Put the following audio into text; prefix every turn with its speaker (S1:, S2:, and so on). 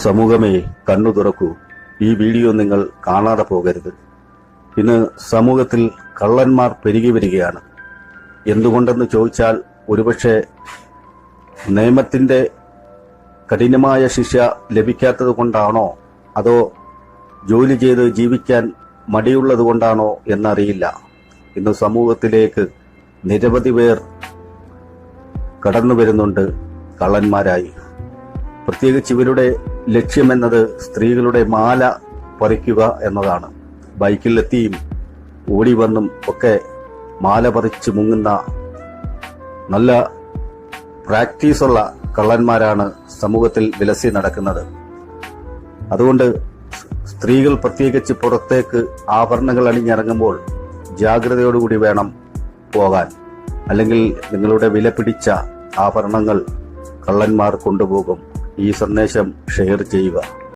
S1: സമൂഹമേ, കണ്ണു തുറക്കൂ. ഈ വീഡിയോ നിങ്ങൾ കാണാതെ പോകരുത്. ഇന്ന് സമൂഹത്തിൽ കള്ളന്മാർ പെരുകി വരികയാണ്. എന്തുകൊണ്ടെന്ന് ചോദിച്ചാൽ, ഒരുപക്ഷെ നിയമത്തിന്റെ കഠിനമായ ശിക്ഷ ലഭിക്കാത്തത് കൊണ്ടാണോ, അതോ ജോലി ചെയ്ത് ജീവിക്കാൻ മടിയുള്ളത് കൊണ്ടാണോ എന്നറിയില്ല. ഇന്ന് സമൂഹത്തിലേക്ക് നിരവധി പേർ കടന്നു വരുന്നുണ്ട് കള്ളന്മാരായി. പ്രത്യേകിച്ച് ഇവരുടെ ലക്ഷ്യമെന്നത് സ്ത്രീകളുടെ മാല പറിക്കുക എന്നതാണ്. ബൈക്കിലെത്തിയും ഓടി വന്നും ഒക്കെ മാല പറിച്ച് മുങ്ങുന്ന നല്ല പ്രാക്ടീസുള്ള കള്ളന്മാരാണ് സമൂഹത്തിൽ വിലസി നടക്കുന്നത്. അതുകൊണ്ട് സ്ത്രീകൾ പ്രത്യേകിച്ച് പുറത്തേക്ക് ആഭരണങ്ങൾ അണിഞ്ഞിറങ്ങുമ്പോൾ ജാഗ്രതയോടുകൂടി വേണം പോകാൻ. അല്ലെങ്കിൽ നിങ്ങളുടെ വില പിടിച്ച ആഭരണങ്ങൾ കള്ളന്മാർ കൊണ്ടുപോകും. ഈ സന്ദേശം ഷെയർ ചെയ്യുക.